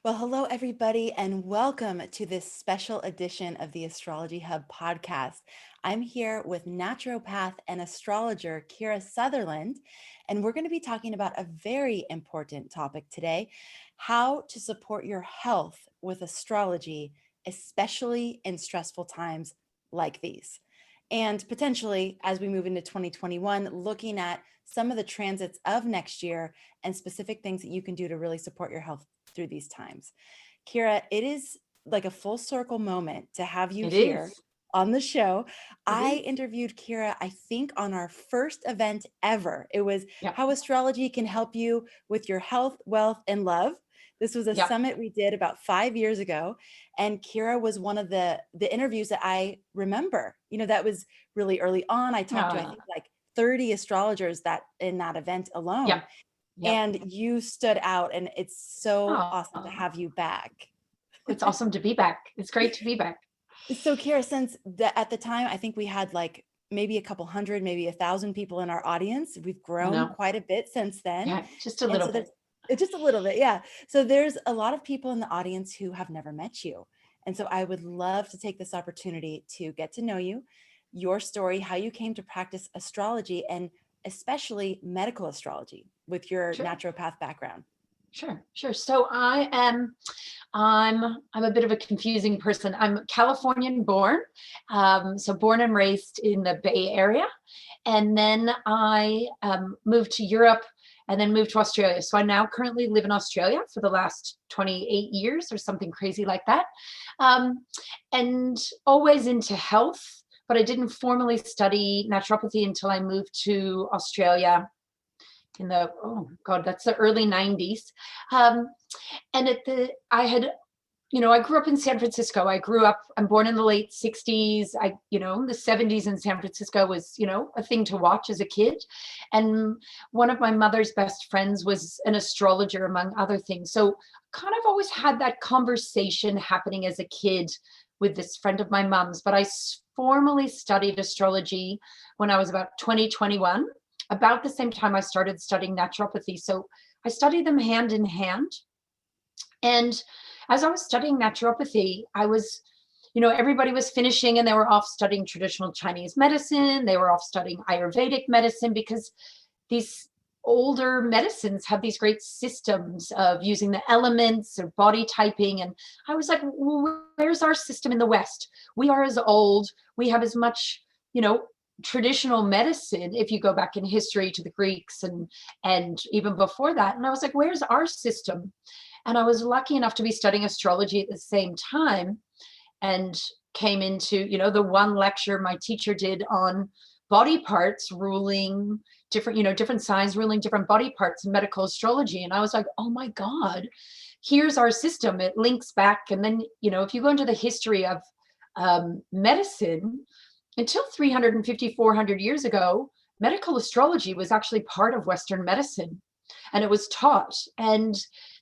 Well, hello, everybody, and welcome to this special edition of the Astrology Hub podcast. I'm here with naturopath and astrologer Kira Sutherland, and we're going to be talking about a very important topic today: how to support your health with astrology, especially in stressful times like these. And potentially, as we move into 2021, looking at some of the transits of next year and specific things that you can do to really support your health through these times. Kira, it is like a full circle moment to have you It here is. on the show. It I is. interviewed Kira, I think, on our first event ever. It was Yep. how astrology can help you with your health, wealth, and love. This was a Yep. summit we did about 5 years ago, and Kira was one of the interviews that I remember. That was really early on. I talked to, I think, like 30 astrologers that in that event alone. Yep. Yep. And you stood out, and it's so awesome to Oh, have you back. it's awesome to be back. It's great to be back. So, Kira, since at the time, I think we had like maybe a couple hundred, maybe 1,000 people in our audience. We've I grown know. quite a bit since then. Yeah, just a And little so bit. there's just a little bit, yeah. So there's a lot of people in the audience who have never met you. And so I would love to take this opportunity to get to know you, your story, how you came to practice astrology, and especially medical astrology with your Sure. naturopath background. Sure. So I'm a bit of a confusing person. I'm Californian born, so born and raised in the Bay Area, and then I moved to Europe and then moved to Australia. So I now currently live in Australia for the last 28 years or something crazy like that, and always into health. But I didn't formally study naturopathy until I moved to Australia in the, oh God, that's the early 90s. Um, and I grew up in San Francisco. I'm born in the late 60s. The 70s in San Francisco was, a thing to watch as a kid. And one of my mother's best friends was an astrologer, among other things. So kind of always had that conversation happening as a kid with this friend of my mom's. But I formally studied astrology when I was about 21, about the same time I started studying naturopathy. So I studied them hand in hand. And as I was studying naturopathy, everybody was finishing and they were off studying traditional Chinese medicine. They were off studying Ayurvedic medicine because these older medicines have these great systems of using the elements or body typing. And I was like, where's our system in the West? We are as old. We have as much, traditional medicine if you go back in history to the Greeks and even before that. And I was like, where's our system? And I was lucky enough to be studying astrology at the same time and came into, the one lecture my teacher did on body parts ruling different signs ruling different body parts in medical astrology. And I was like, oh my God, here's our system. It links back. And then, if you go into the history of medicine, until 350, 400 years ago, medical astrology was actually part of Western medicine and it was taught. And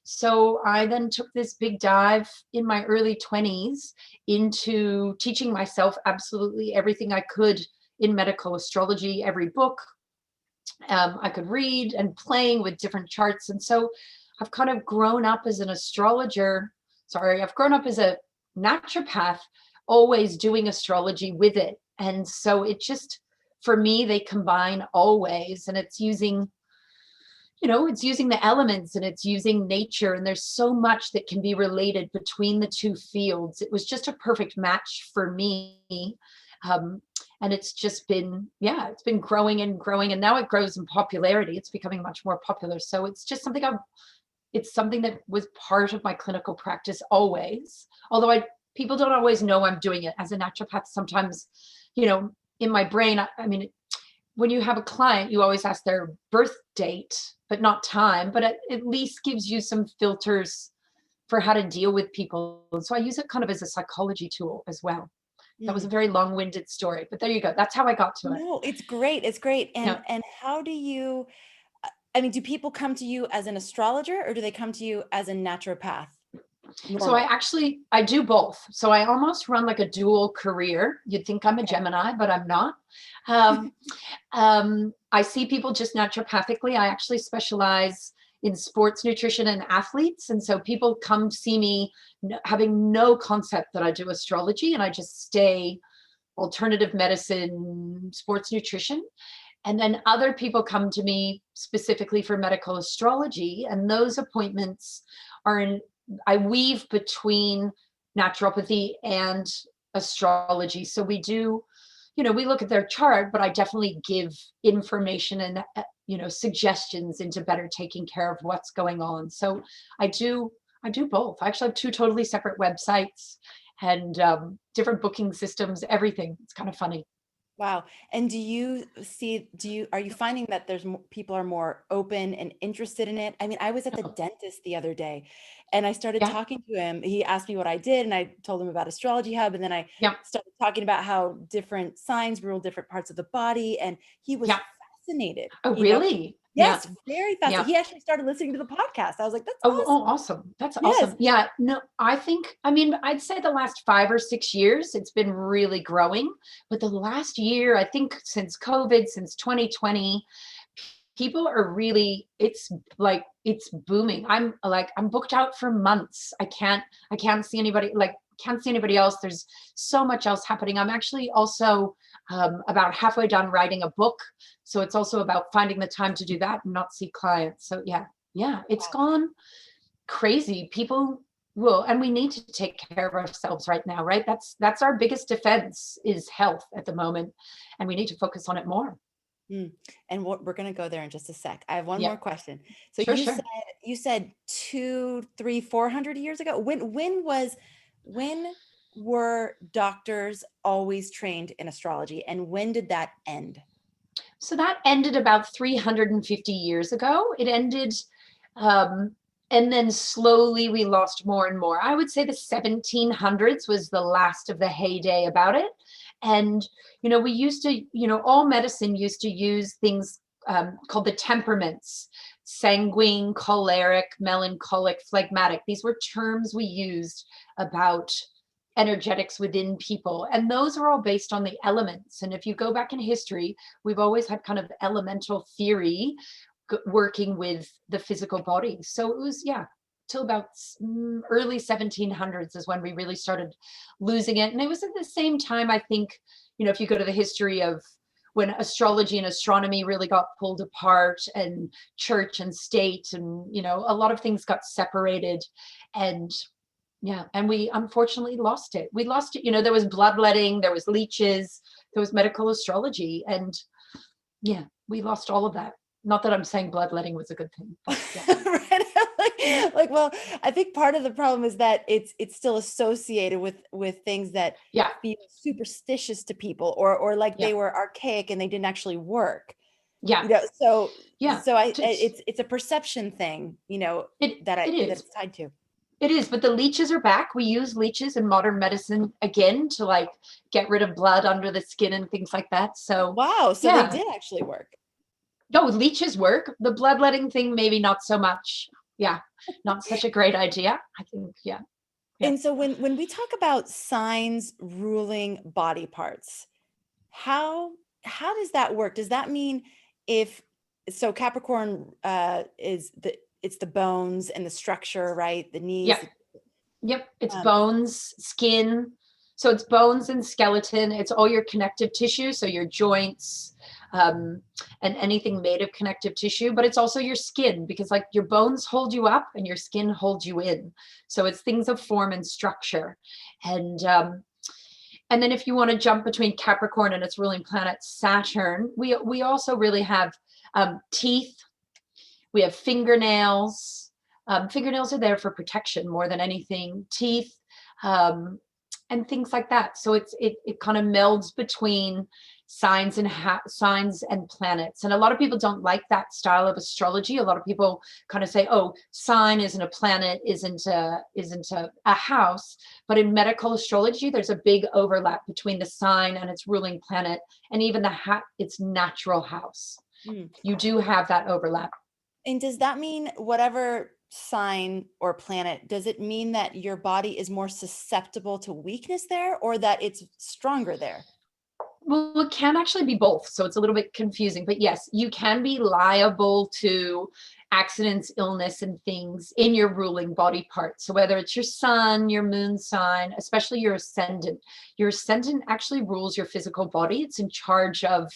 so I then took this big dive in my early 20s into teaching myself absolutely everything I could in medical astrology, every book I could read, and playing with different charts. And so I've kind of grown up as an astrologer. I've grown up as a naturopath, always doing astrology with it. And so it just, for me, they combine always, and it's using the elements and it's using nature. And there's so much that can be related between the two fields. It was just a perfect match for me. And it's just been, it's been growing and growing. And now it grows in popularity. It's becoming much more popular. So it's just it's something that was part of my clinical practice always. Although people don't always know I'm doing it as a naturopath. Sometimes, in my brain, when you have a client, you always ask their birth date, but not time, but it at least gives you some filters for how to deal with people. So I use it kind of as a psychology tool as well. That was a very long-winded story, but there you go. That's how I got to it. No, it's great. It's great. Yeah. And how do you, do people come to you as an astrologer or do they come to you as a naturopath? So I do both. So I almost run like a dual career. You'd think I'm a Gemini, but I'm not. I see people just naturopathically. I actually specialize in sports nutrition and athletes. And so people come see me having no concept that I do astrology, and I just stay alternative medicine, sports nutrition. And then other people come to me specifically for medical astrology, and those appointments are in, I weave between naturopathy and astrology. So we do, we look at their chart, but I definitely give information and, suggestions into better taking care of what's going on. So I do both. I actually have two totally separate websites and different booking systems, everything. It's kind of funny. Wow. And are you finding that people are more open and interested in it? I mean, I was at the Oh, dentist the other day and I started yeah, talking to him. He asked me what I did and I told him about Astrology Hub. And then I yeah. started talking about how different signs rule different parts of the body. And he was Yeah. fascinated, Oh, really? Yeah. Yes, very fascinated. Yeah. He actually started listening to the podcast. I was like, that's Oh, awesome. awesome. That's Yes. awesome. Yeah. No, I mean, I'd say the last 5 or 6 years, it's been really growing. But the last year, I think since COVID, since 2020, people are really, it's booming. I'm booked out for months. I can't see anybody, can't see anybody else. There's so much else happening. I'm actually also about halfway done writing a book. So it's also about finding the time to do that and not see clients. So yeah, it's Wow. gone crazy. People will, and we need to take care of ourselves right now, right? That's our biggest defense is health at the moment, and we need to focus on it more. Mm. And we're going to go there in just a sec. I have one Yeah, more question. So sure, you sure. said you said 400 years ago. When were doctors always trained in astrology, and when did that end? So that ended about 350 years ago. It ended, um, and then slowly we lost more and more. I would say the 1700s was the last of the heyday about it. And, we used to, all medicine used to use things called the temperaments: sanguine, choleric, melancholic, phlegmatic. These were terms we used about energetics within people. And those are all based on the elements. And if you go back in history, we've always had kind of elemental theory working with the physical body. So it was, yeah, till about early 1700s is when we really started losing it. And it was at the same time, I think, if you go to the history of when astrology and astronomy really got pulled apart, and church and state, and a lot of things got separated. And yeah, and we unfortunately lost it. We lost it. There was bloodletting, there was leeches, there was medical astrology, and yeah, we lost all of that. Not that I'm saying bloodletting was a good thing, but yeah. Right? Well, I think part of the problem is that it's still associated with things that Yeah, feel superstitious to people, or like yeah, they were archaic and they didn't actually work. yeah, So yeah. it's a perception thing, It that it that is. it's tied to. It is, but the leeches are back. We use leeches in modern medicine again to get rid of blood under the skin and things like that. So Wow, so they yeah, did actually work. no, leeches work. The bloodletting thing, maybe not so much. Yeah, not such a great idea. I think, yeah, yeah. And so when we talk about signs ruling body parts, how how does that work? Does that mean if so Capricorn is it's the bones and the structure, right? The Yeah. knees. Yep. It's Um, bones, skin. So it's bones and skeleton. It's all your connective tissue. So your joints, um, and anything made of connective tissue, but it's also your skin, because your bones hold you up and your skin holds you in. So it's things of form and structure. And then if you want to jump between Capricorn and its ruling planet, Saturn, we also really have teeth. We have fingernails. Fingernails are there for protection more than anything. Teeth, um, and things like that. So it kind of melds between signs and planets. And a lot of people don't like that style of astrology. A lot of people kind of say, "Oh, sign isn't a planet, isn't a house." But in medical astrology, there's a big overlap between the sign and its ruling planet, and even its natural house. mm. You do have that overlap. And does that mean whatever sign or planet, does it mean that your body is more susceptible to weakness there, or that it's stronger there? Well, it can actually be both. So it's a little bit confusing, but yes, you can be liable to accidents, illness, and things in your ruling body part. So whether it's your sun, your moon sign, especially your ascendant actually rules your physical body. It's in charge of,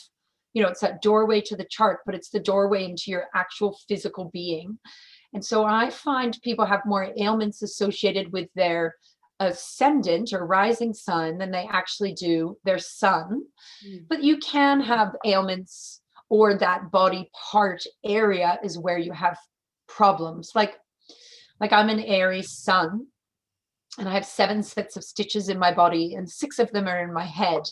it's that doorway to the chart, but it's the doorway into your actual physical being. And so I find people have more ailments associated with their ascendant or rising sun than they actually do their sun. But you can have ailments, or that body part area is where you have problems. Like I'm an Aries sun, and I have 7 sets of stitches in my body, and 6 of them are in my head.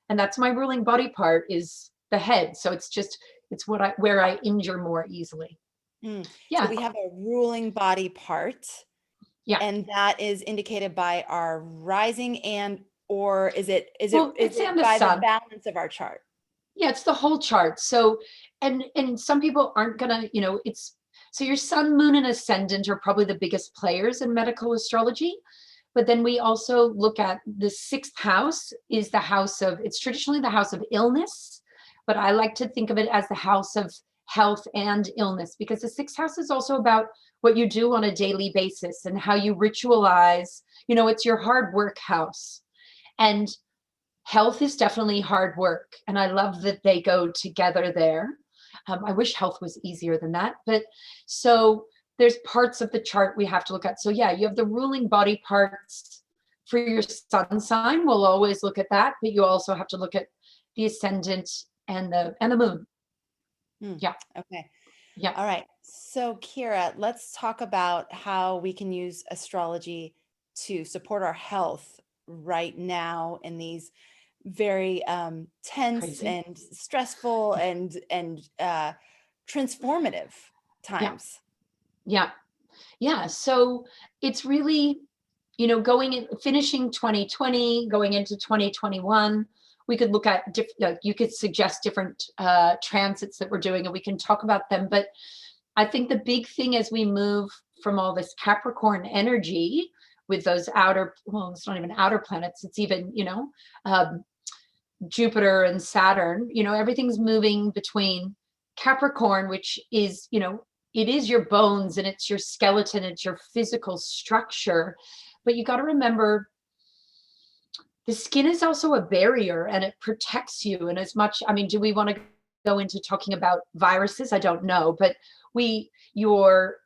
And that's my ruling body part, is the head. So it's where I injure more easily. So we have a ruling body part. Yeah. And that is indicated by our rising or is it by the balance of our chart? Yeah, it's the whole chart. So, and some people aren't gonna, so your sun, moon, and ascendant are probably the biggest players in medical astrology. But then we also look at the 6th house is it's traditionally the house of illness, but I like to think of it as the house of health and illness, because the 6th house is also about what you do on a daily basis and how you ritualize, it's your hard work house. And health is definitely hard work. And I love that they go together there. I wish health was easier than that. But so there's parts of the chart we have to look at. So yeah, you have the ruling body parts for your sun sign. We'll always look at that, but you also have to look at the ascendant and the moon. Yeah. Okay. Yeah. All right. So Kira, let's talk about how we can use astrology to support our health right now in these very tense Crazy and stressful and transformative times. Yeah. So it's really, finishing 2020, going into 2021, we could look at you could suggest different transits that we're doing, and we can talk about them. But I think the big thing as we move from all this Capricorn energy with those it's not even outer planets, it's even, Jupiter and Saturn, everything's moving between Capricorn, which is, it is your bones and it's your skeleton, it's your physical structure. But you got to remember, the skin is also a barrier and it protects you. And as much, do we want to go into talking about viruses? I don't know, but your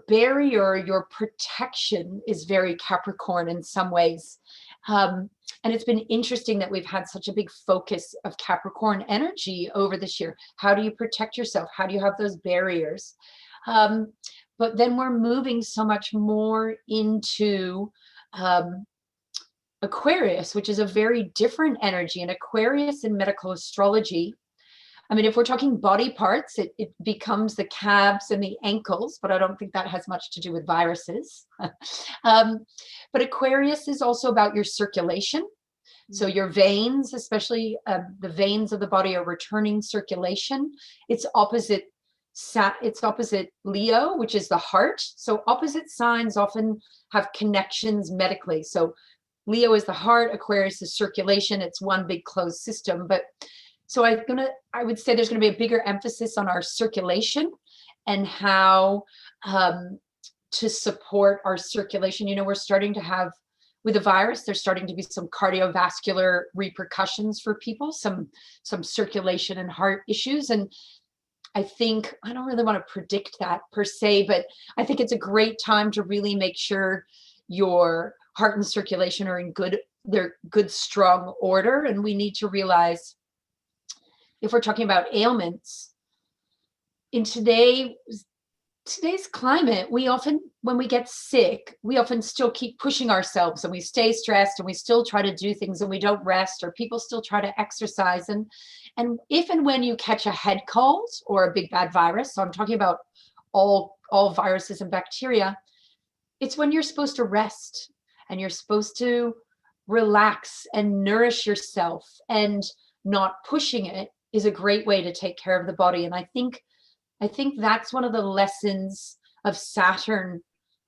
barrier, your protection is very Capricorn in some ways. And it's been interesting that we've had such a big focus of Capricorn energy over this year. How do you protect yourself? How do you have those barriers? But then we're moving so much more into Aquarius, which is a very different energy. And Aquarius in medical astrology, if we're talking body parts, it becomes the calves and the ankles, but I don't think that has much to do with viruses. But Aquarius is also about your circulation. So your veins, especially the veins of the body, are returning circulation. It's opposite Leo, which is the heart. So opposite signs often have connections medically. So Leo is the heart, Aquarius is circulation. It's one big closed system. But so I would say there's going to be a bigger emphasis on our circulation and how to support our circulation. We're starting to have, with the virus, there's starting to be some cardiovascular repercussions for people, some circulation and heart issues. And I don't really want to predict that per se, but I think it's a great time to really make sure your heart and circulation are in good, strong order. And we need to realize, if we're talking about ailments, in today's climate, we often, when we get sick, we often still keep pushing ourselves and we stay stressed and we still try to do things and we don't rest, or people still try to exercise. And if and when you catch a head cold or a big bad virus, so I'm talking about all viruses and bacteria, it's when you're supposed to rest and you're supposed to relax and nourish yourself, and not pushing it is a great way to take care of the body. And I think that's one of the lessons of Saturn.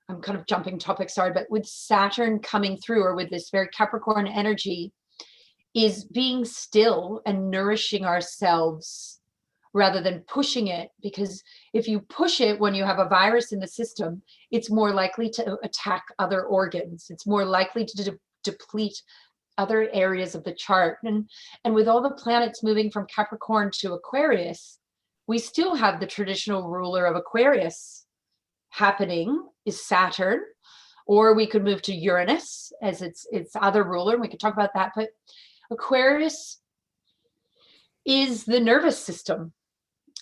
I'm kind of jumping topics, sorry, but with Saturn coming through, or with this very Capricorn energy, is being still and nourishing ourselves rather than pushing it, because if you push it when you have a virus in the system, it's more likely to attack other organs. It's more likely to deplete other areas of the chart. And with all the planets moving from Capricorn to Aquarius, we still have the traditional ruler of Aquarius happening is Saturn, or we could move to Uranus as its other ruler, and we could talk about that. But Aquarius is the nervous system.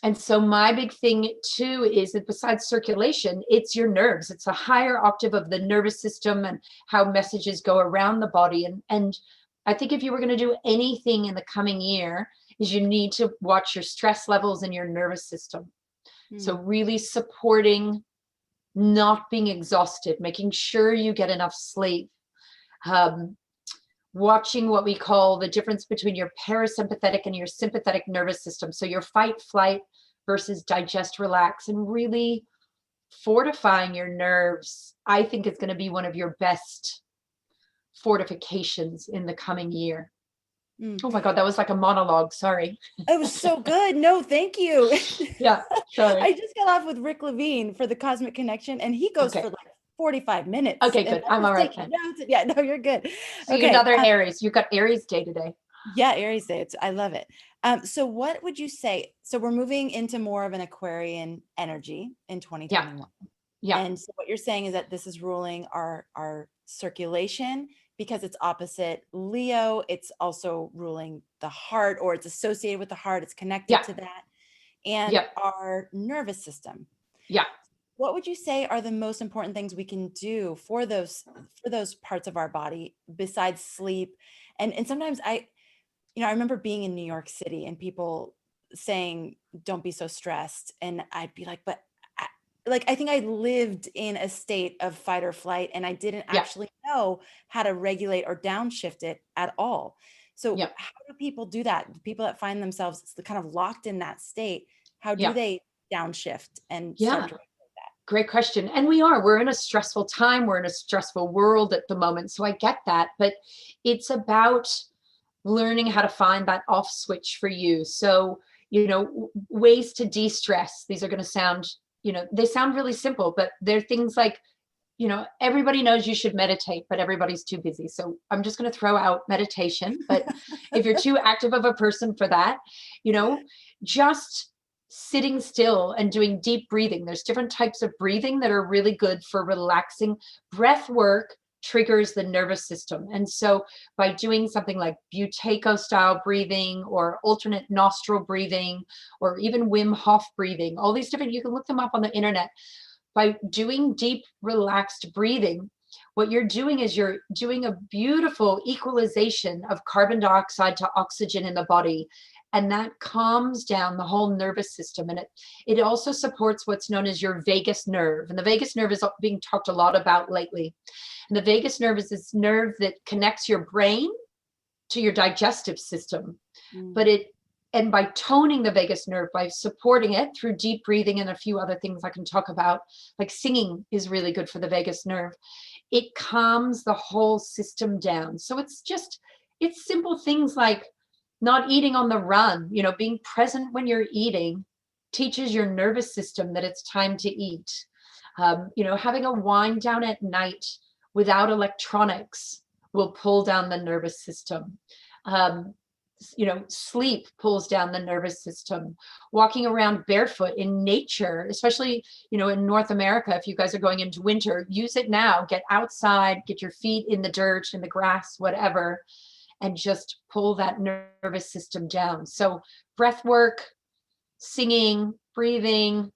And so my big thing too is that besides circulation, it's your nerves. It's a higher octave of the nervous system and how messages go around the body. And I think if you were going to do anything in the coming year, is you need to watch your stress levels in your nervous system. So really supporting not being exhausted, making sure you get enough sleep, watching what we call the difference between your parasympathetic and your sympathetic nervous system. So your fight, flight versus digest, relax, and really fortifying your nerves, I think is going to be one of your best fortifications in the coming year. Oh my God, that was like a monologue. Sorry. It was so good. No, thank you. Yeah, sorry. I just got off with Rick Levine for the Cosmic Connection, and he goes for like 45 minutes. Okay, good. I'm all right then. Yeah, no, you're good. So okay, another Aries. You've got Aries day today. Yeah, Aries day. I love it. So what would you say? So we're moving into more of an Aquarian energy in 2021. Yeah. And so what you're saying is that this is ruling our circulation because it's opposite Leo. It's also ruling the heart, or it's associated with the heart. It's connected to that. And our nervous system. Yeah. What would you say are the most important things we can do for those parts of our body besides sleep? And sometimes I remember being in New York City and people saying, don't be so stressed. And I'd be like, but I think I lived in a state of fight or flight, and I didn't actually know how to regulate or downshift it at all. So how do people do that? The people that find themselves kind of locked in that state, how do they downshift and start to regulate that? Great question. And we're in a stressful time. We're in a stressful world at the moment. So I get that, but it's about learning how to find that off switch for you. So, ways to de-stress. These are going to sound, they sound really simple, but they're things like, everybody knows you should meditate, but everybody's too busy. So I'm just going to throw out meditation. But if you're too active of a person for that, just sitting still and doing deep breathing. There's different types of breathing that are really good for relaxing. Breath work triggers the nervous system. And so by doing something like Buteyko style breathing or alternate nostril breathing, or even Wim Hof breathing, all these different, you can look them up on the internet. By doing deep, relaxed breathing, what you're doing is you're doing a beautiful equalization of carbon dioxide to oxygen in the body. And that calms down the whole nervous system. And it also supports what's known as your vagus nerve. And the vagus nerve is being talked a lot about lately. And the vagus nerve is this nerve that connects your brain to your digestive system. And by toning the vagus nerve, by supporting it through deep breathing and a few other things I can talk about, like singing is really good for the vagus nerve. It calms the whole system down. So it's simple things like not eating on the run, being present when you're eating teaches your nervous system that it's time to eat. Having a wind down at night without electronics will pull down the nervous system. Sleep pulls down the nervous system. Walking around barefoot in nature, especially, in North America, if you guys are going into winter, use it now. Get outside, get your feet in the dirt, in the grass, whatever, and just pull that nervous system down. So breath work, singing, breathing,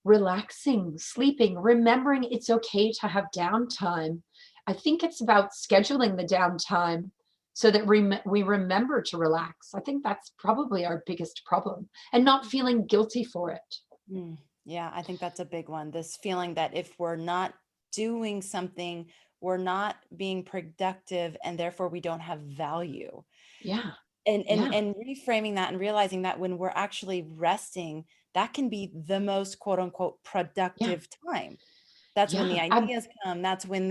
relaxing, sleeping, remembering it's okay to have downtime. I think it's about scheduling the downtime so that we remember to relax. I think that's probably our biggest problem, and not feeling guilty for it. Yeah, I think that's a big one. This feeling that if we're not doing something, we're not being productive, and therefore we don't have value. And reframing that and realizing that when we're actually resting, that can be the most quote unquote productive time. That's when the ideas come. That's when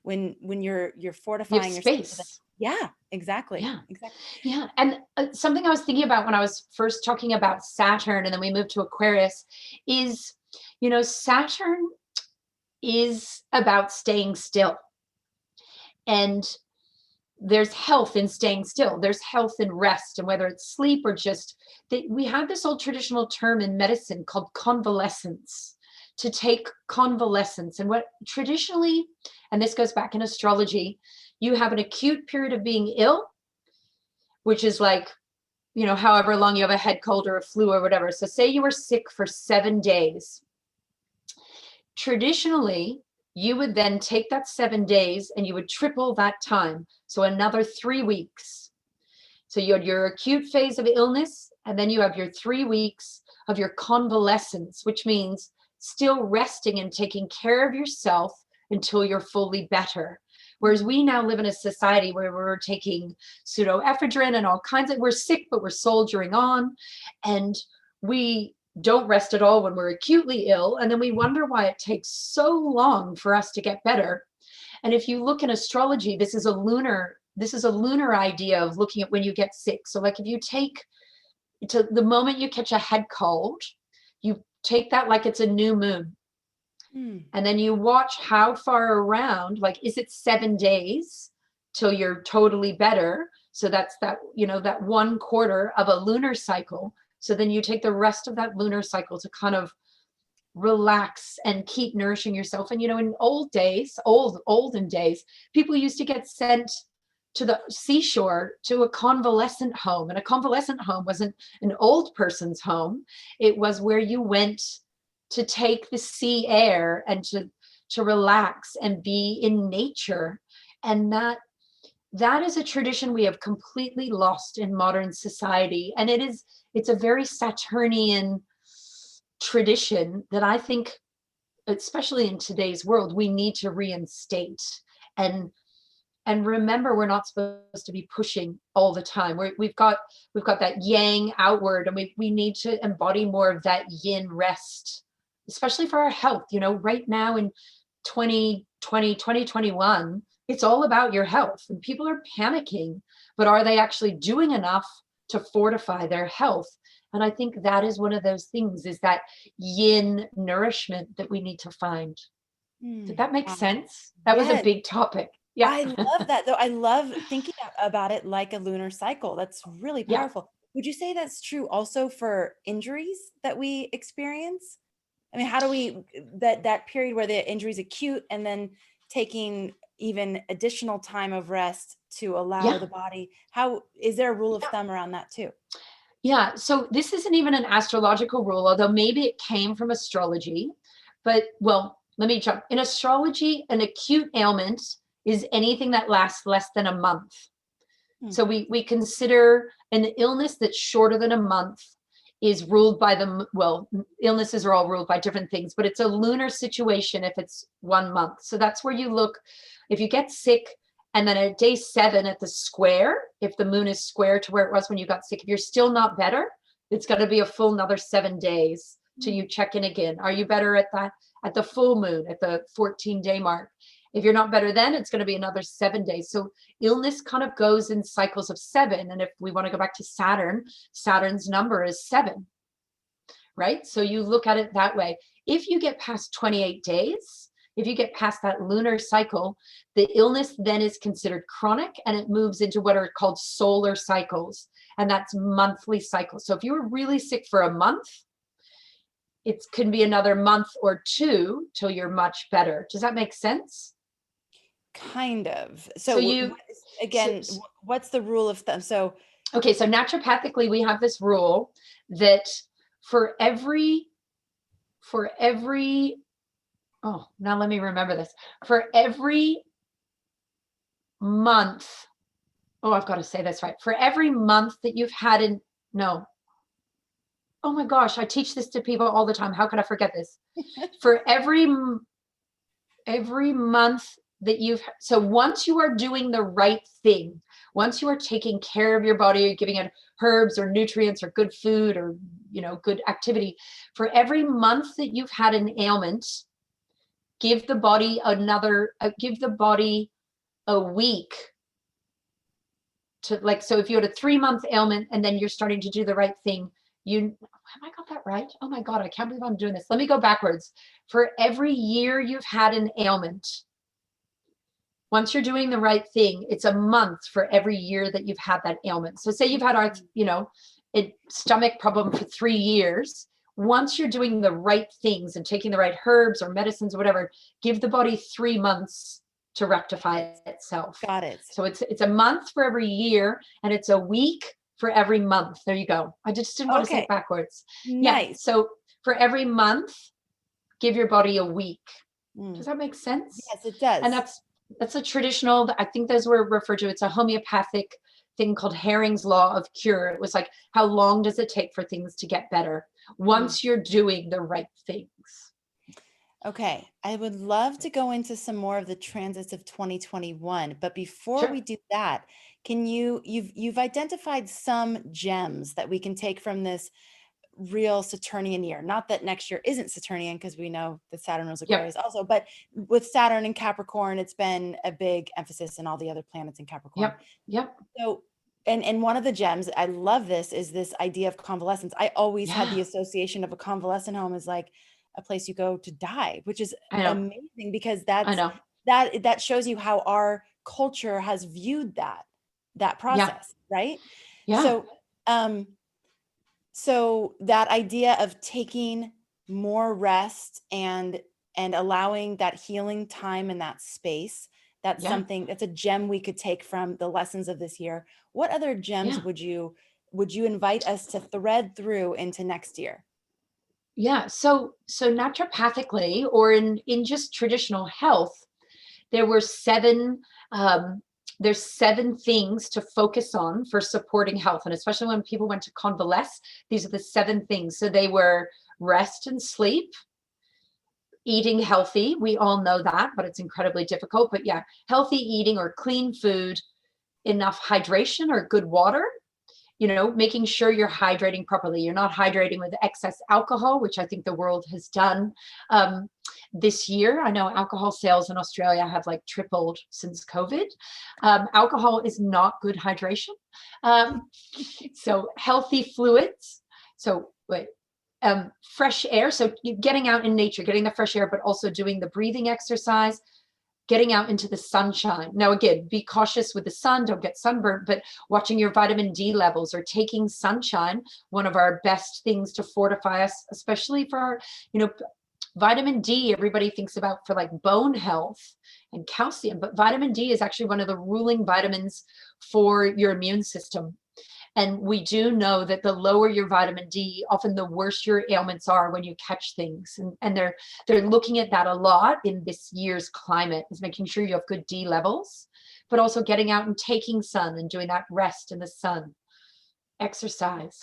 when you're fortifying your space. Yeah, exactly. Yeah. Exactly. Yeah. And something I was thinking about when I was first talking about Saturn and then we moved to Aquarius is, Saturn is about staying still. And there's health in staying still. There's health in rest, and whether it's sleep or just we have this old traditional term in medicine called convalescence, to take convalescence. And what traditionally, and this goes back in astrology, you have an acute period of being ill, which is like, however long you have a head cold or a flu or whatever. So say you were sick for 7 days. Traditionally, you would then take that 7 days and you would triple that time. So another 3 weeks. So you had your acute phase of illness, and then you have your 3 weeks of your convalescence, which means still resting and taking care of yourself until you're fully better. Whereas we now live in a society where we're taking pseudoephedrine and all kinds of, we're sick, but we're soldiering on. And we don't rest at all when we're acutely ill. And then we wonder why it takes so long for us to get better. And if you look in astrology, this is a lunar idea of looking at when you get sick. So like if you take to the moment you catch a head cold, you take that like it's a new moon. And then you watch how far around, like, is it 7 days till you're totally better? So that's that, that 1/4 of a lunar cycle. So then you take the rest of that lunar cycle to kind of relax and keep nourishing yourself. And, in olden days, people used to get sent to the seashore to a convalescent home. And a convalescent home wasn't an old person's home. It was where you went to take the sea air and to relax and be in nature. And that is a tradition we have completely lost in modern society. And it's a very Saturnian tradition that I think, especially in today's world, we need to reinstate. And remember, we're not supposed to be pushing all the time. We've got that yang outward, and we need to embody more of that yin rest, especially for our health. Right now in 2020, 2021, it's all about your health, and people are panicking, but are they actually doing enough to fortify their health? And I think that is one of those things, is that yin nourishment that we need to find. Did that make Wow. sense? That was a Yes. big topic. Yeah. I love that though. I love thinking about it like a lunar cycle. That's really Yeah. powerful. Would you say that's true also for injuries that we experience? I mean, how do we that period where the injury is acute and then taking even additional time of rest to allow Yeah. the body? How is there a rule of Yeah. thumb around that too? Yeah. So this isn't even an astrological rule, although maybe it came from astrology. But well, let me jump. In astrology, an acute ailment is anything that lasts less than a month. So we consider an illness that's shorter than a month is ruled by illnesses are all ruled by different things, but it's a lunar situation if it's 1 month. So that's where you look, if you get sick and then at day 7 at the square, if the moon is square to where it was when you got sick, if you're still not better, it's going to be a full another 7 days till you check in again. Are you better at the full moon, at the 14-day mark? If you're not better then, it's going to be another 7 days. So illness kind of goes in cycles of 7. And if we want to go back to Saturn, Saturn's number is 7, right? So you look at it that way. If you get past 28 days, if you get past that lunar cycle, the illness then is considered chronic, and it moves into what are called solar cycles. And that's monthly cycles. So if you were really sick for a month, it can be another month or 2 till you're much better. Does that make sense? Kind of. So So you, again, what's the rule of thumb? So okay, so naturopathically, we have this rule that for every, oh, now let me remember this. For every month, oh, I've got to say this right. For every month that you've had no, oh my gosh, I teach this to people all the time. How could I forget this? For every month that so once you are doing the right thing, once you are taking care of your body, you're giving it herbs or nutrients or good food or, good activity, for every month that you've had an ailment, give the body a week to like, so if you had a 3-month ailment and then you're starting to do the right thing, have I got that right? Oh my God, I can't believe I'm doing this. Let me go backwards. For every year you've had an ailment, once you're doing the right thing, it's a month for every year that you've had that ailment. So say you've had a stomach problem for 3 years. Once you're doing the right things and taking the right herbs or medicines or whatever, give the body 3 months to rectify itself. Got it. So it's a month for every year, and it's a week for every month. There you go. I just didn't want to say it backwards. Yeah. Nice. So for every month, give your body a week. Does that make sense? Yes, it does. And that's a traditional, I think those were referred to, it's a homeopathic thing called Herring's Law of Cure. It was like, how long does it take for things to get better once you're doing the right things? Okay, I would love to go into some more of the transits of 2021, but before we do that, can you've identified some gems that we can take from this real Saturnian year? Not that next year isn't Saturnian, because we know that Saturn was Aquarius also, but with Saturn and Capricorn, it's been a big emphasis in all the other planets in Capricorn. So, and one of the gems, I love this, is this idea of convalescence. I always had the association of a convalescent home as like a place you go to die, which is amazing, because that shows you how our culture has viewed that process, right? So that idea of taking more rest and allowing that healing time in that space, that's something, that's a gem we could take from the lessons of this year. What other gems would you invite us to thread through into next year? Yeah. So naturopathically, or in just traditional health, there were there's 7 things to focus on for supporting health. And especially when people went to convalesce, these are the 7 things. So they were rest and sleep, eating healthy. We all know that, but it's incredibly difficult. But yeah, healthy eating or clean food, enough hydration or good water, making sure you're hydrating properly. You're not hydrating with excess alcohol, which I think the world has done this year. I know alcohol sales in Australia have like tripled since COVID. Alcohol is not good hydration. So healthy fluids. So fresh air. So getting out in nature, getting the fresh air, but also doing the breathing exercise, getting out into the sunshine. Now, again, be cautious with the sun, don't get sunburned, but watching your vitamin D levels or taking sunshine, one of our best things to fortify us, especially for our, vitamin D, everybody thinks about for like bone health and calcium, but vitamin D is actually one of the ruling vitamins for your immune system. And we do know that the lower your vitamin D, often the worse your ailments are when you catch things. And they're looking at that a lot in this year's climate, is making sure you have good D levels, but also getting out and taking sun and doing that rest in the sun. Exercise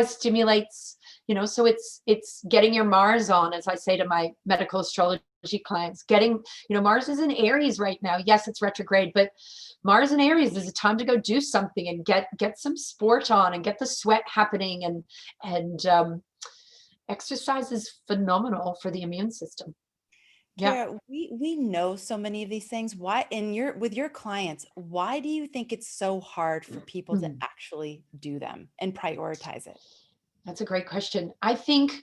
stimulates, so it's getting your Mars on, as I say to my medical astrology clients, getting, Mars is in Aries right now. Yes, it's retrograde, but Mars in Aries is a time to go do something and get some sport on and get the sweat happening, and exercise is phenomenal for the immune system. Kira, we know so many of these things. Why, with your clients, why do you think it's so hard for people to actually do them and prioritize it? That's a great question. I think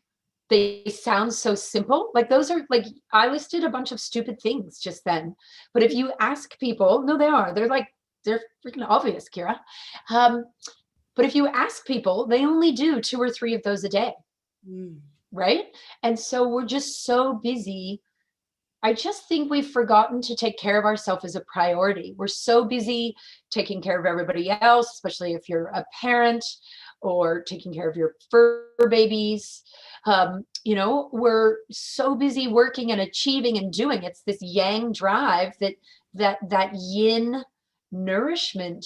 they sound so simple. Like those are like, I listed a bunch of stupid things just then. But if you ask people, no, they're freaking obvious, Kira. But if you ask people, they only do 2 or 3 of those a day. Right? And so we're just so busy. I just think we've forgotten to take care of ourselves as a priority. We're so busy taking care of everybody else, especially if you're a parent or taking care of your fur babies. We're so busy working and achieving and doing. It's this yang drive, that yin nourishment.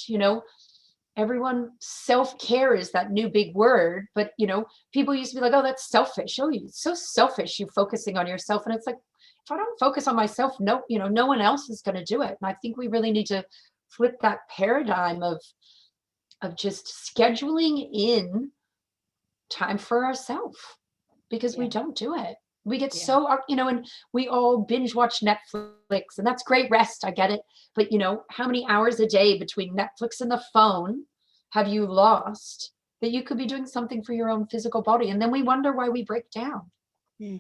Everyone, self-care is that new big word, but people used to be like, oh, that's selfish. Oh, it's so selfish, you focusing on yourself. And it's like, if I don't focus on myself, no one else is going to do it. And I think we really need to flip that paradigm of just scheduling in time for ourselves, because we don't do it. We get Yeah. so, and we all binge watch Netflix, and that's great rest. I get it. But, how many hours a day between Netflix and the phone have you lost that you could be doing something for your own physical body? And then we wonder why we break down. Hmm.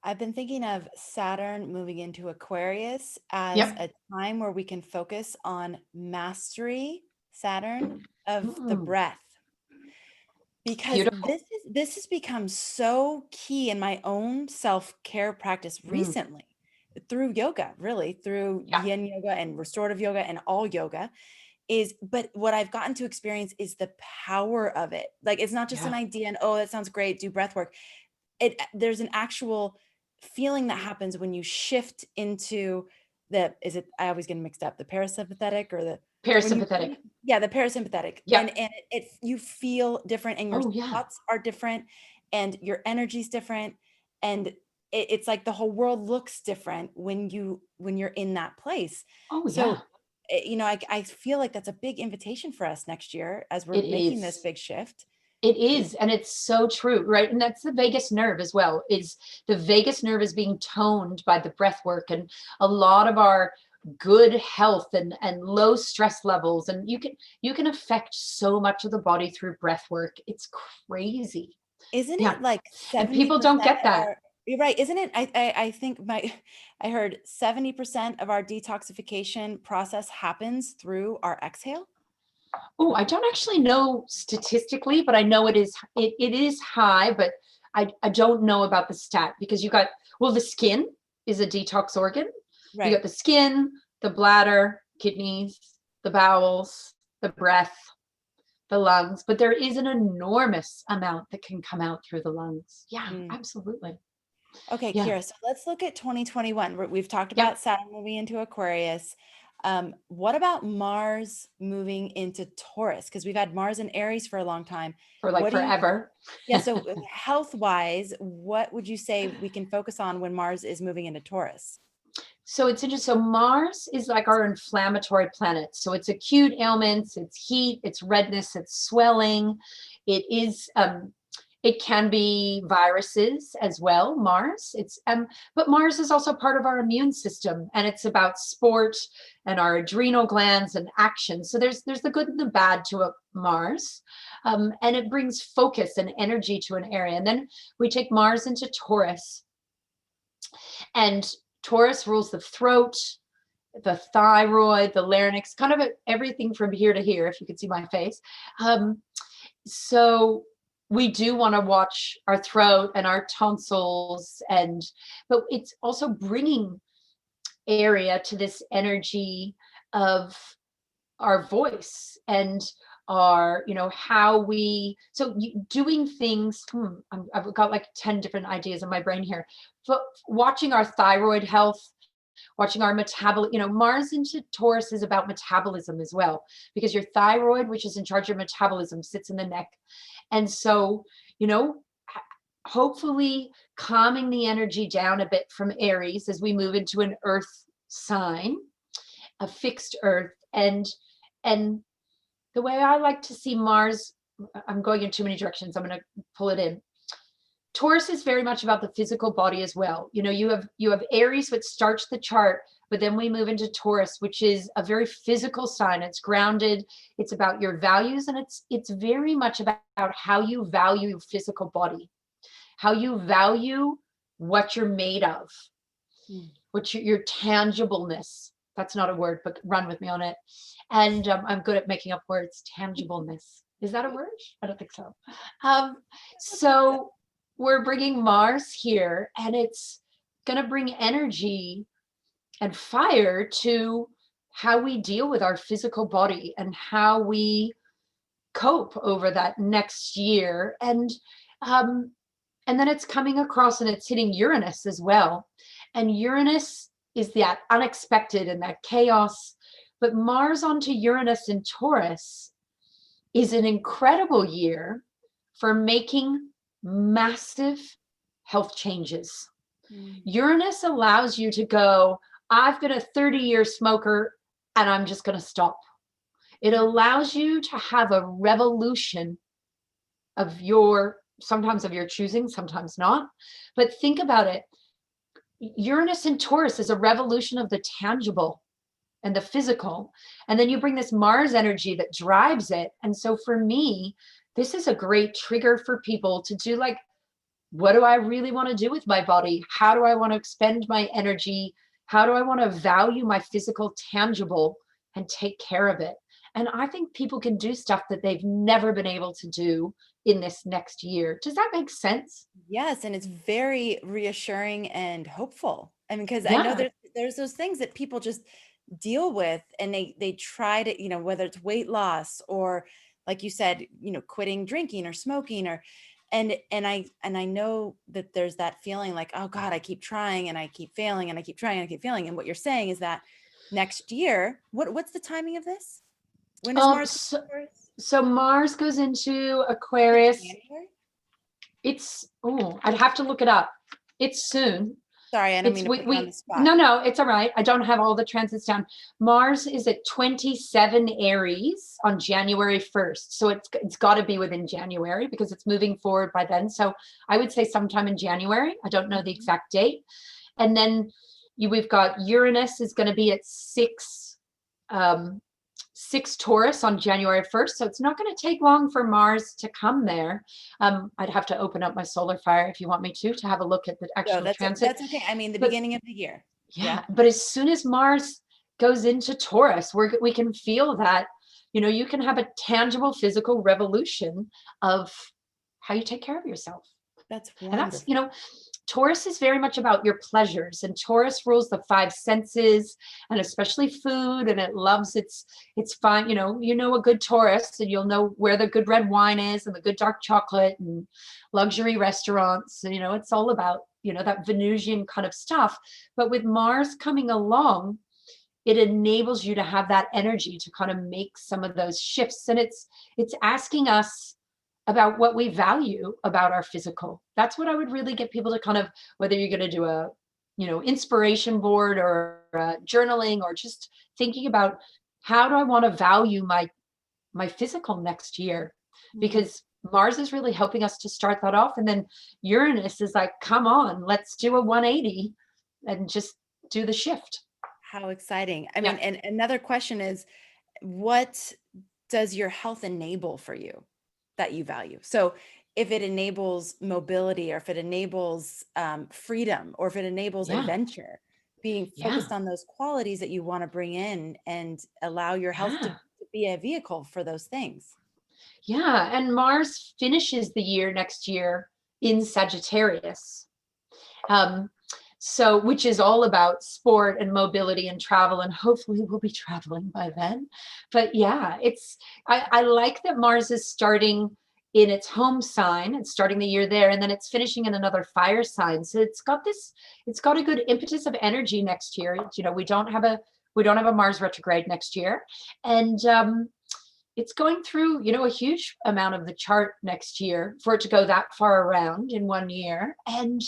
I've been thinking of Saturn moving into Aquarius as Yep. a time where we can focus on mastery, Saturn, of the Mm, breath. Because beautiful. this has become so key in my own self-care practice Mm, recently through yoga, really through yeah. yin yoga and restorative yoga and all yoga but what I've gotten to experience is the power of it. Like it's not just an Yeah. idea and oh, that sounds great, do breath work. There's an actual feeling that happens when you shift into I always get them mixed up, the parasympathetic or the when you Parasympathetic. yeah, the parasympathetic. Yep. And you feel different and your Oh, yeah. thoughts are different and your energy's different and it's like the whole world looks different when you're in that place. Oh, So yeah. I feel like that's a big invitation for us next year as we're It making this is. big shift. It is, and it's so true, right? And that's the vagus nerve as well. Is the vagus nerve is being toned by the breath work, and a lot of our good health and low stress levels, and you can affect so much of the body through breath work. It's crazy. Isn't Yeah, it like and people 70% don't get of that. our you're right, isn't it? I think I heard 70% of our detoxification process happens through our exhale. Oh, I don't actually know statistically, but I know it is high, but I don't know about the stat because well, the skin is a detox organ. You got Right. the skin, the bladder, kidneys, the bowels, the breath, the lungs, but there is an enormous amount that can come out through the lungs. Yeah, Mm. absolutely. Okay, Yeah. Kira, so let's look at 2021. We've talked Yep. about Saturn moving into Aquarius. What about Mars moving into Taurus? Because we've had Mars in Aries for a long time. For like What do you, forever. yeah, so health-wise, what would you say we can focus on when Mars is moving into Taurus? So it's interesting. So Mars is like our inflammatory planet. So it's acute ailments, it's heat, it's redness, it's swelling. It can be viruses as well, Mars. But Mars is also part of our immune system, and it's about sport and our adrenal glands and action. So there's the good and the bad to a Mars. And it brings focus and energy to an area. And then we take Mars into Taurus, and Taurus rules the throat, the thyroid, the larynx, kind of everything from here to here, if you can see my face. So we do want to watch our throat and our tonsils, but it's also bringing area to this energy of our voice and our how we doing things. I've got like 10 different ideas in my brain here, but watching our thyroid health, watching our metabolism. Mars into Taurus is about metabolism as well, because your thyroid, which is in charge of metabolism, sits in the neck. And so hopefully calming the energy down a bit from Aries as we move into an earth sign, a fixed earth. And the way I like to see Mars, I'm going in too many directions, I'm going to pull it in. Taurus is very much about the physical body as well. You have Aries, which starts the chart, but then we move into Taurus, which is a very physical sign. It's grounded. It's about your values, and it's very much about how you value your physical body, how you value what you're made of, Mm. what your tangibleness. That's not a word, but run with me on it. And I'm good at making up words. Tangibleness. Is that a word? I don't think so. So we're bringing Mars here, and it's going to bring energy and fire to how we deal with our physical body and how we cope over that next year. And then it's coming across and it's hitting Uranus as well. And Uranus is that unexpected and that chaos. But Mars onto Uranus in Taurus is an incredible year for making massive health changes. Mm. Uranus allows you to go, I've been a 30-year smoker and I'm just going to stop. It allows you to have a revolution of your sometimes of your choosing, sometimes not. But think about it. Uranus in Taurus is a revolution of the tangible and the physical. And then you bring this Mars energy that drives it. And so for me, this is a great trigger for people to do, like, what do I really want to do with my body? How do I want to expend my energy? How do I want to value my physical tangible and take care of it? And I think people can do stuff that they've never been able to do in this next year. Does that make sense? Yes, and it's very reassuring and hopeful. I mean, because I know Yeah. there's those things that people just deal with, and they try to, whether it's weight loss or, like you said, quitting drinking or smoking, or and I know that there's that feeling like, oh God, I keep trying and I keep failing and I keep trying and I keep failing. And what you're saying is that next year, what's the timing of this? When does Um, Mars go so, first? so Mars goes into Is it Aquarius. January? It's, oh, I'd have to look it up. It's soon. Sorry, I don't It's mean to put you on the we spot. no, no, it's all right. I don't have all the transits down. Mars is at 27 Aries on January 1st. So it's got to be within January because it's moving forward by then. So I would say sometime in January. I don't know the Mhm. exact date. And then we've got Uranus is going to be at 6 Taurus on January 1st. So it's not going to take long for Mars to come there. I'd have to open up my solar fire if you want me to have a look at the No, actual transit. that's okay. I mean, the But beginning of the year. Yeah. yeah, but as soon as Mars goes into Taurus, we can feel that, you can have a tangible physical revolution of how you take care of yourself. That's And that's, wonderful. Taurus is very much about your pleasures, and Taurus rules the five senses and especially food, and it loves it's fine. A good Taurus, and you'll know where the good red wine is and the good dark chocolate and luxury restaurants. And, it's all about, that Venusian kind of stuff. But with Mars coming along, it enables you to have that energy to kind of make some of those shifts. And it's asking us about what we value about our physical. That's what I would really get people to kind of, whether you're going to do a, inspiration board or journaling, or just thinking about, how do I want to value my physical next year? Mm. Because Mars is really helping us to start that off. And then Uranus is like, come on, let's do a 180 and just do the shift. How exciting. I mean, Yeah. and another question is, what does your health enable for you that you value? So if it enables mobility, or if it enables freedom, or if it enables Yeah. adventure, being Yeah. focused on those qualities that you want to bring in and allow your health to Yeah. be a vehicle for those things. Yeah. And Mars finishes the year next year in Sagittarius. Um, so, which is all about sport and mobility and travel. And hopefully we'll be traveling by then. But yeah, I like that Mars is starting in its home sign. It's starting the year there, and then it's finishing in another fire sign. So it's got a good impetus of energy next year. We don't have a Mars retrograde next year. And it's going through, a huge amount of the chart next year for it to go that far around in 1 year. And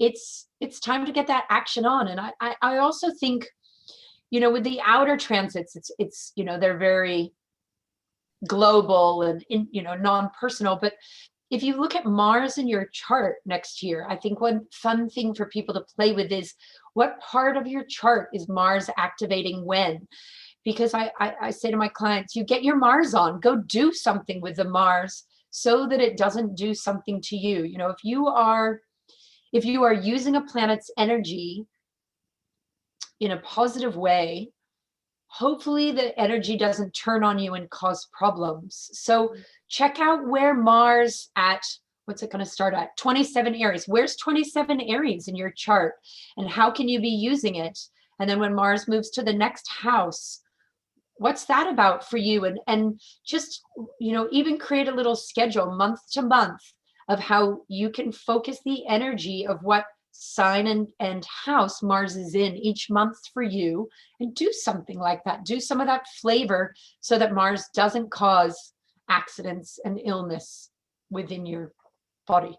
it's time to get that action on. And I also think, with the outer transits, it's they're very global and non-personal. But if you look at Mars in your chart next year, I think one fun thing for people to play with is, what part of your chart is Mars activating when? Because I say to my clients, you get your Mars on, go do something with the Mars so that it doesn't do something to you. If you are using a planet's energy in a positive way, hopefully the energy doesn't turn on you and cause problems. So check out where Mars at, what's it going to start at? 27 Aries. Where's 27 Aries in your chart? And how can you be using it? And then when Mars moves to the next house, what's that about for you? And just, even create a little schedule month to month of how you can focus the energy of what sign and house Mars is in each month for you, and do something like that. Do some of that flavor so that Mars doesn't cause accidents and illness within your body.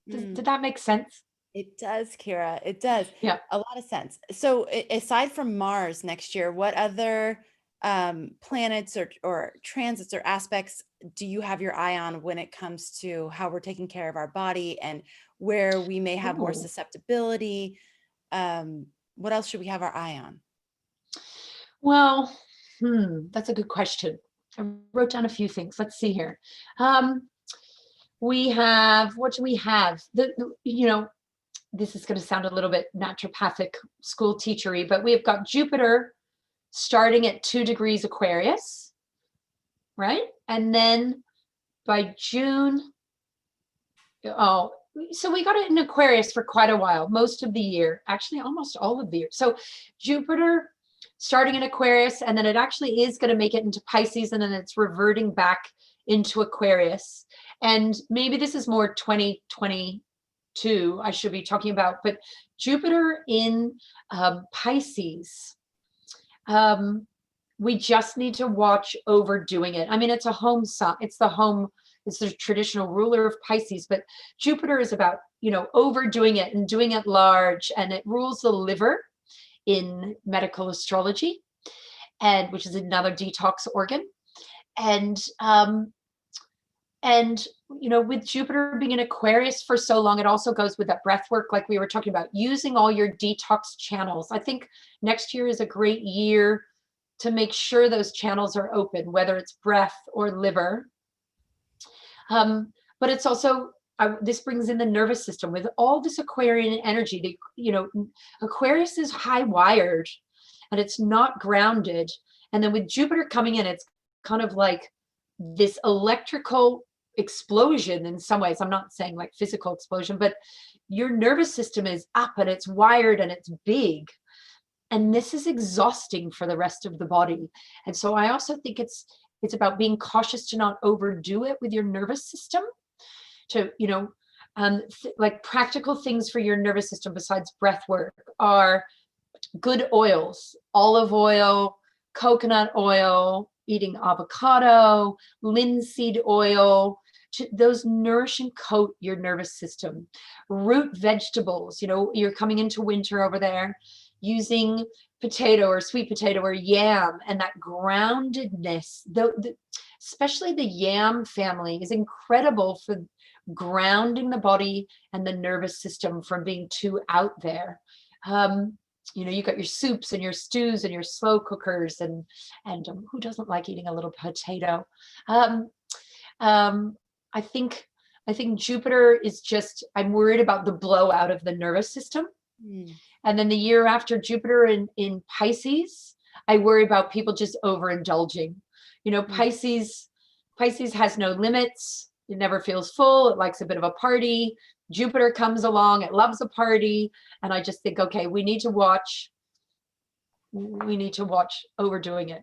Mm. Did that make sense? It does, Kira. It does. Yeah. A lot of sense. So aside from Mars next year, what other planets or transits or aspects do you have your eye on when it comes to how we're taking care of our body and where we may have more Oh, susceptibility? What else should we have our eye on? well, that's a good question. I wrote down a few things. Let's see here. Um, we have, what do we have? This is going to sound a little bit naturopathic, school teachery, but we have got Jupiter starting at 2 degrees Aquarius, right? And then by June, oh, so we got it in Aquarius for quite a while, most of the year, actually almost all of the year. So Jupiter starting in Aquarius, and then it actually is going to make it into Pisces, and then it's reverting back into Aquarius. And maybe this is more 2022 I should be talking about, but Jupiter in Pisces, we just need to watch overdoing it. I mean, it's a home sign, it's the traditional ruler of Pisces, but Jupiter is about, overdoing it and doing it large, and it rules the liver in medical astrology, and which is another detox organ. And with Jupiter being in Aquarius for so long, it also goes with that breath work, like we were talking about, using all your detox channels. I think next year is a great year to make sure those channels are open, whether it's breath or liver. But it's also, this brings in the nervous system with all this Aquarian energy. Aquarius is high wired and it's not grounded. And then with Jupiter coming in, it's kind of like this electrical explosion in some ways. I'm not saying like physical explosion, but your nervous system is up and it's wired and it's big. And this is exhausting for the rest of the body. And so I also think it's about being cautious to not overdo it with your nervous system, to, like practical things for your nervous system besides breath work are good oils, olive oil, coconut oil, eating avocado, linseed oil. Those nourish and coat your nervous system. Root vegetables, you're coming into winter over there, using potato or sweet potato or yam, and that groundedness, especially the yam family, is incredible for grounding the body and the nervous system from being too out there. You got your soups and your stews and your slow cookers, and who doesn't like eating a little potato? Um, I think Jupiter is just, I'm worried about the blowout of the nervous system. And then the year after Jupiter in Pisces, I worry about people just overindulging. Pisces has no limits. It never feels full. It likes a bit of a party. Jupiter comes along, it loves a party. And I just think, okay, we need to watch overdoing it,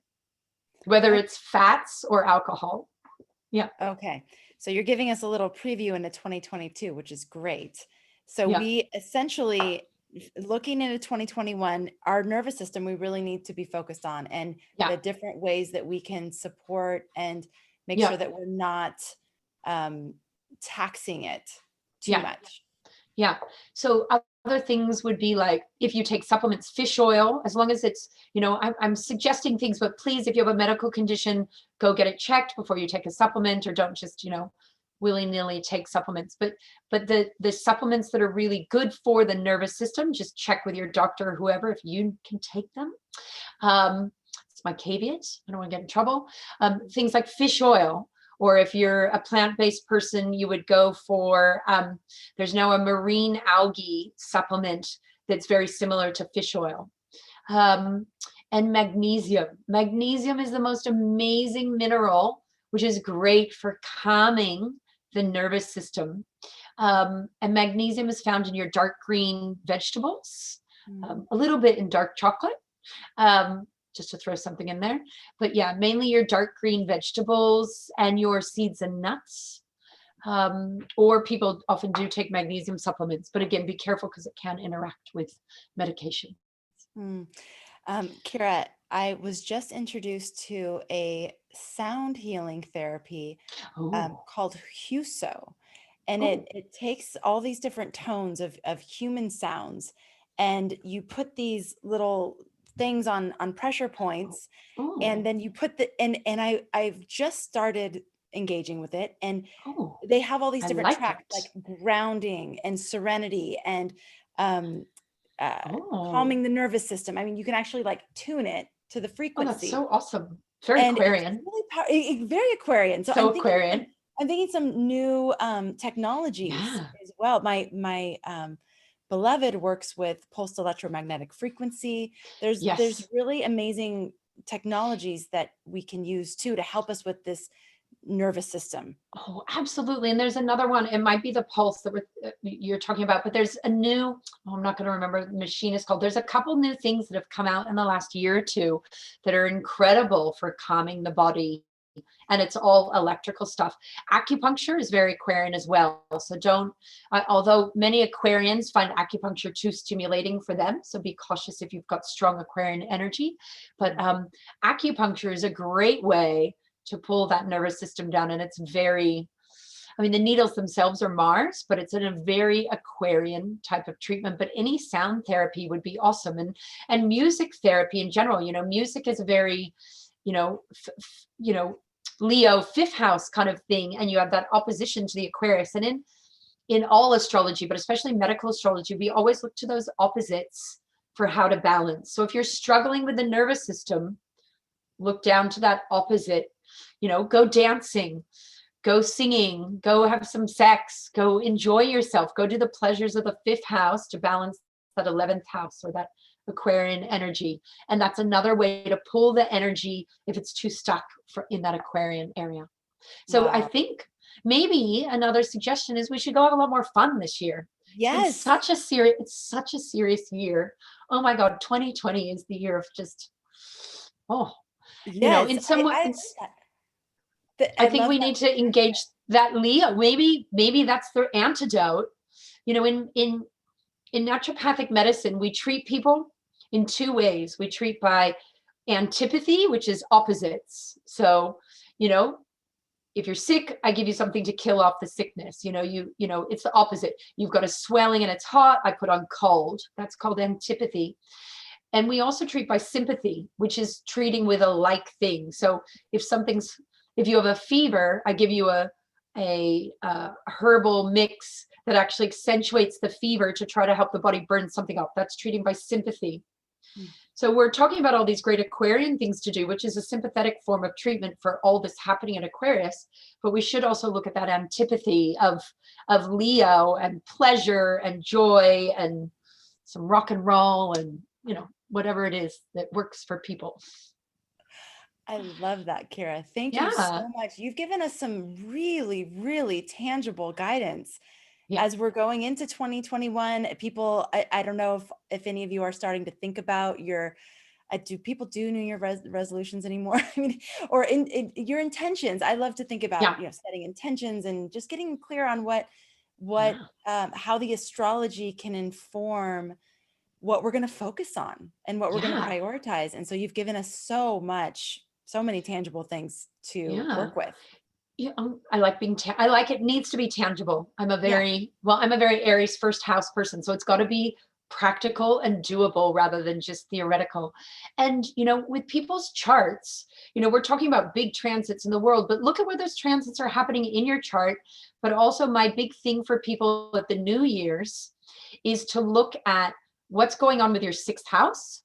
whether it's fats or alcohol. Yeah. Okay. So you're giving us a little preview into 2022, which is great. So Yeah. we essentially, looking into 2021, our nervous system, we really need to be focused on, and Yeah. the different ways that we can support and make Yeah. sure that we're not taxing it too Yeah. much. Yeah. So other things would be like, if you take supplements, fish oil, as long as it's, I'm suggesting things, but please, if you have a medical condition, go get it checked before you take a supplement, or don't just, willy-nilly take supplements. But the supplements that are really good for the nervous system, just check with your doctor or whoever if you can take them. It's my caveat. I don't want to get in trouble. Things like fish oil. Or if you're a plant-based person, you would go for, there's now a marine algae supplement that's very similar to fish oil. And magnesium. Magnesium is the most amazing mineral, which is great for calming the nervous system. And magnesium is found in your dark green vegetables, a little bit in dark chocolate. Just to throw something in there. But yeah, mainly your dark green vegetables and your seeds and nuts. Or people often do take magnesium supplements, but again, be careful because it can interact with medication. Kira, I was just introduced to a sound healing therapy called Huso. And it takes all these different tones of human sounds, and you put these little things on pressure points, and Oh, then you put I've just started engaging with it, and oh, they have all these I different like tracks it. like grounding and serenity and um, uh, Oh, calming the nervous system. I mean, you can actually like tune it to the oh, that's frequency, so awesome. Very and it's Aquarian. really very Aquarian. So So Aquarian. I'm thinking some new technologies Yeah. as well. My beloved works with pulsed electromagnetic frequency. There's Yes. really amazing technologies that we can use too to help us with this nervous system. Oh, absolutely. And there's another one. It might be the pulse that you're talking about, but there's a new, oh, I'm not going to remember the machine is called. There's a couple new things that have come out in the last year or two that are incredible for calming the body. And it's all electrical stuff. Acupuncture is very Aquarian as well. So don't, although many Aquarians find acupuncture too stimulating for them. So be cautious if you've got strong Aquarian energy. But acupuncture is a great way to pull that nervous system down. And it's very, I mean, the needles themselves are Mars, but it's in a very Aquarian type of treatment. But any sound therapy would be awesome. And music therapy in general, music is a very, you know, Leo fifth house kind of thing, and you have that opposition to the Aquarius. And in all astrology, but especially medical astrology, we always look to those opposites for how to balance. So if you're struggling with the nervous system, look down to that opposite. Go dancing, go singing, go have some sex, go enjoy yourself, go do the pleasures of the fifth house to balance that 11th house or that Aquarian energy. And that's another way to pull the energy if it's too stuck in that Aquarian area. So I Wow. think maybe another suggestion is we should go have a lot more fun this year. Yes. It's such a serious year. Oh my God, 2020 is the year of just, oh, Yes. in some I ways, love that. I I think love we that need to engage that Leo. Maybe that's the antidote. In naturopathic medicine, we treat people in two ways. We treat by antipathy, which is opposites. So, you know, if you're sick, I give you something to kill off the sickness. It's the opposite. You've got a swelling and it's hot, I put on cold. That's called antipathy. And we also treat by sympathy, which is treating with a like thing. So if you have a fever, I give you a herbal mix that actually accentuates the fever to try to help the body burn something up. That's treating by sympathy. Mm. So we're talking about all these great Aquarian things to do, which is a sympathetic form of treatment for all this happening in Aquarius. But we should also look at that antipathy of Leo and pleasure and joy and some rock and roll and whatever it is that works for people. I love that, Kira. Thank you Yeah, so much. You've given us some really, really tangible guidance yeah, as we're going into 2021. People, I don't know if any of you are starting to think about do people do New Year resolutions anymore? I mean, or in your intentions. I love to think about, yeah, setting intentions and just getting clear on what yeah, how the astrology can inform what we're going to focus on and what we're going to yeah, prioritize. And so you've given us so many tangible things to yeah. work with. Yeah, I like I like it needs to be tangible. Yeah. I'm a very Aries first house person, so it's got to be practical and doable rather than just theoretical. And with people's charts, we're talking about big transits in the world, but look at where those transits are happening in your chart. But also my big thing for people at the New Year's is to look at what's going on with your sixth house.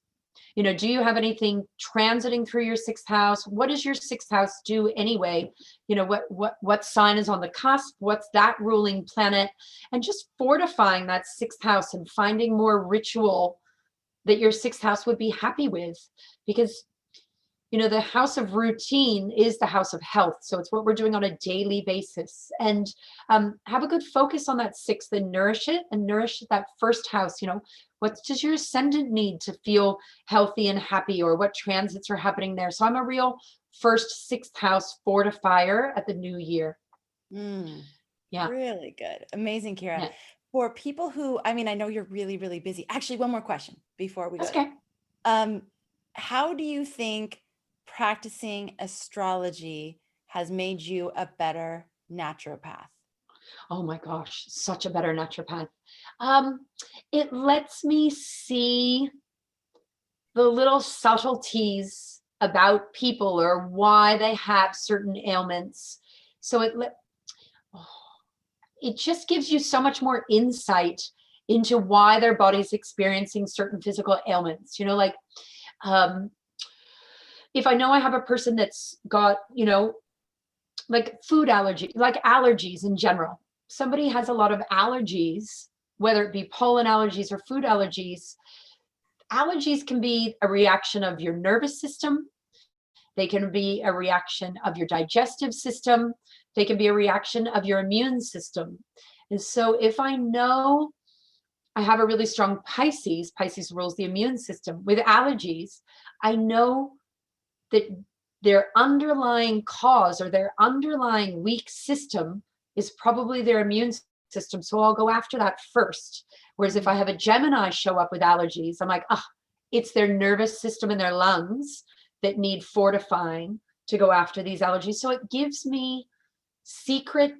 Do you have anything transiting through your sixth house? What does your sixth house do anyway? What sign is on the cusp? What's that ruling planet? And just fortifying that sixth house and finding more ritual that your sixth house would be happy with. Because the house of routine is the house of health. So it's what we're doing on a daily basis. And have a good focus on that sixth and nourish it and nourish that first house. What does your ascendant need to feel healthy and happy, or what transits are happening there? So I'm a real first sixth house fortifier at the new year. Mm, Yeah. really good. Amazing, Kira. Yeah. For people who, I mean, I know you're really, really busy. Actually, one more question before we That's go there. okay. Um, how do you think practicing astrology has made you a better naturopath? Oh my gosh, such a better naturopath. Um, it lets me see the little subtleties about people or why they have certain ailments. So it just gives you so much more insight into why their body's experiencing certain physical ailments. Like if I know I have a person that's got, like food allergy, like allergies in general. Somebody has a lot of allergies, whether it be pollen allergies or food allergies. Allergies can be a reaction of your nervous system. They can be a reaction of your digestive system. They can be a reaction of your immune system. And so if I know I have a really strong Pisces rules the immune system, with allergies, I know that their underlying cause or their underlying weak system is probably their immune system. So I'll go after that first. Whereas if I have a Gemini show up with allergies, I'm like, it's their nervous system and their lungs that need fortifying to go after these allergies. So it gives me secret,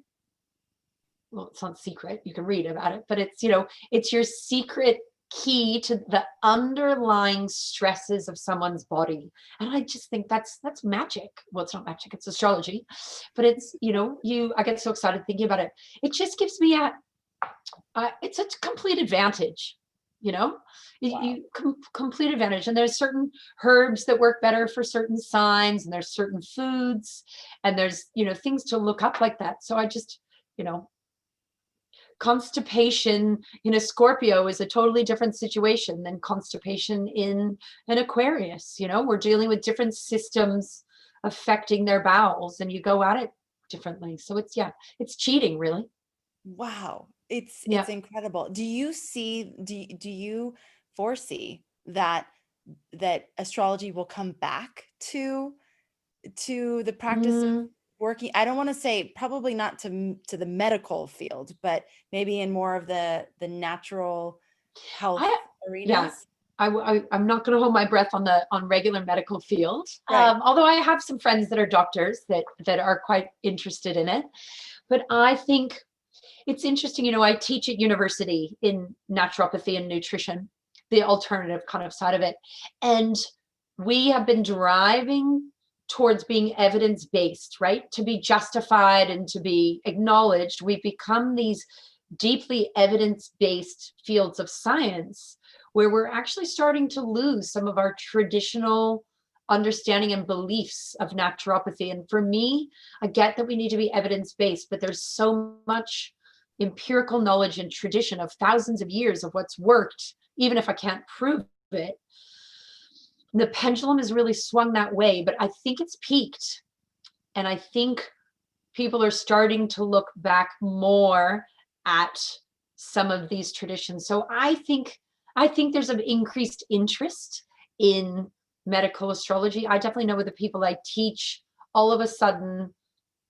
well, it's not secret, you can read about it, but it's, it's your secret key to the underlying stresses of someone's body. And I just think that's magic. Well, it's not magic, it's astrology, but it's, I get so excited thinking about it. It just gives me it's a complete advantage, Wow. complete advantage. And there's certain herbs that work better for certain signs, and there's certain foods, and there's, things to look up like that. So I just, constipation in a Scorpio is a totally different situation than constipation in an Aquarius. We're dealing with different systems affecting their bowels, and you go at it differently. So it's cheating, really. Wow. It's Yeah. incredible. Do you foresee that astrology will come back to the practice of Mm, working? I don't want to say, probably not to the medical field, but maybe in more of the natural health I yeah. arenas. I'm not going to hold my breath on regular medical field. Right. Although I have some friends that are doctors that are quite interested in it. But I think it's interesting. I teach at university in naturopathy and nutrition, the alternative kind of side of it. And we have been driving towards being evidence-based, right? To be justified and to be acknowledged. We've become these deeply evidence-based fields of science where we're actually starting to lose some of our traditional understanding and beliefs of naturopathy. And for me, I get that we need to be evidence-based, but there's so much empirical knowledge and tradition of thousands of years of what's worked, even if I can't prove it. The pendulum has really swung that way, but I think it's peaked. And I think people are starting to look back more at some of these traditions. So I think there's an increased interest in medical astrology. I definitely know with the people I teach, all of a sudden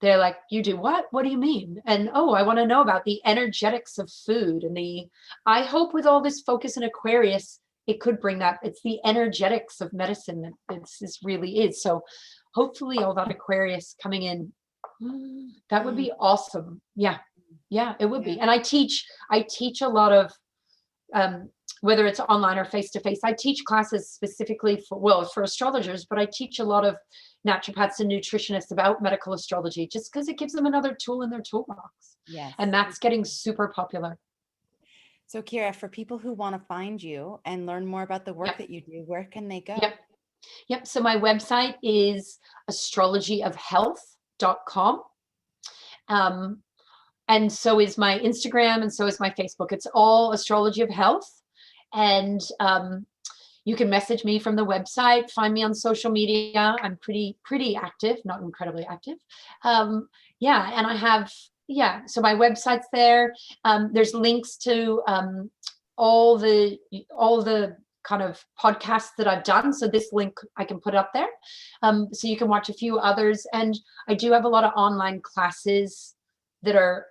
they're like, you do what? What do you mean? And I want to know about the energetics of food. And I hope with all this focus in Aquarius, it could bring that. It's the energetics of medicine that this really is. So hopefully all that Aquarius coming in, that would be awesome. Yeah, it would be. And I teach a lot of, whether it's online or face-to-face, I teach classes specifically for astrologers, but I teach a lot of naturopaths and nutritionists about medical astrology, just because it gives them another tool in their toolbox. Yes. And that's getting super popular. So Kira, for people who want to find you and learn more about the work that you do, where can they go? Yep. So my website is astrologyofhealth.com. And so is my Instagram, and so is my Facebook. It's all Astrology of Health. And you can message me from the website, find me on social media. I'm pretty active, not incredibly active. And I have, so my website's there. There's links to all the kind of podcasts that I've done. So this link I can put up there. So you can watch a few others. And I do have a lot of online classes that are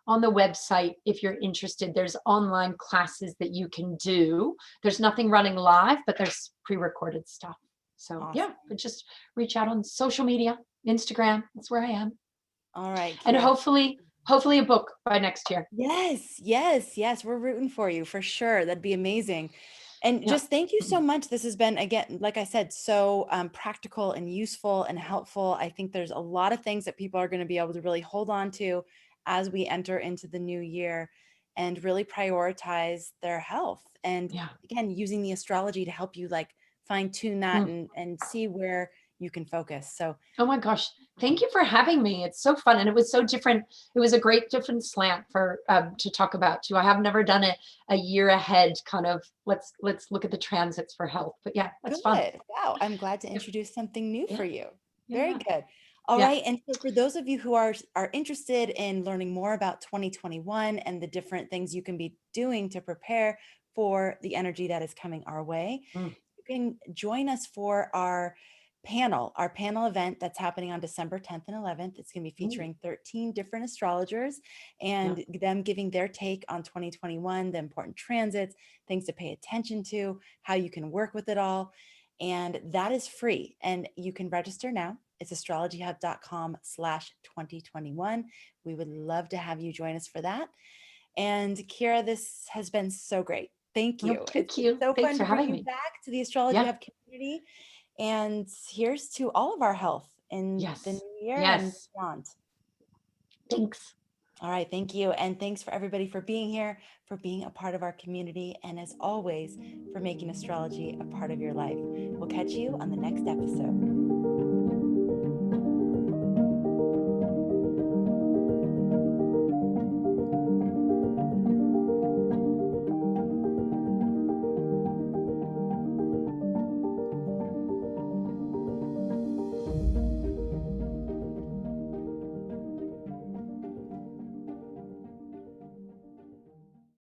on the website. If you're interested, there's online classes that you can do. There's nothing running live, but there's pre-recorded stuff. So awesome. But just reach out on social media, Instagram, that's where I am. All right. Kira. And hopefully a book by next year. Yes. We're rooting for you for sure. That'd be amazing. And Yeah. just thank you so much. This has been, again, like I said, so practical and useful and helpful. I think there's a lot of things that people are going to be able to really hold on to as we enter into the new year and really prioritize their health. And Yeah. again, using the astrology to help you like fine tune that Mm. and see where you can focus. So Oh my gosh. Thank you for having me. It's so fun. And it was so different. It was a great different slant for to talk about too. I have never done it a year ahead kind of let's look at the transits for health. But yeah, that's fun. good. Wow. I'm glad to Yeah. introduce something new Yeah. for you. Very Yeah. good. All Yeah. right. And so for those of you who are interested in learning more about 2021 and the different things you can be doing to prepare for the energy that is coming our way, Mm. you can join us for our panel event that's happening on December 10th and 11th. It's going to be Ooh. featuring 13 different astrologers Yeah. and them giving their take on 2021, the important transits, things to pay attention to, how you can work with it all. And that is free. And you can register now. It's astrologyhub.com/2021. We would love to have you join us for that. And Kira, this has been so great. Thank Oh, you. It's thank been you. so Thanks fun for to bring having you me. back to the Astrology Yeah. Hub community. And here's to all of our health in the Yes. new year and Yes. beyond. Thanks. All right. Thank you. And thanks for everybody for being here, for being a part of our community, and as always, for making astrology a part of your life. We'll catch you on the next episode.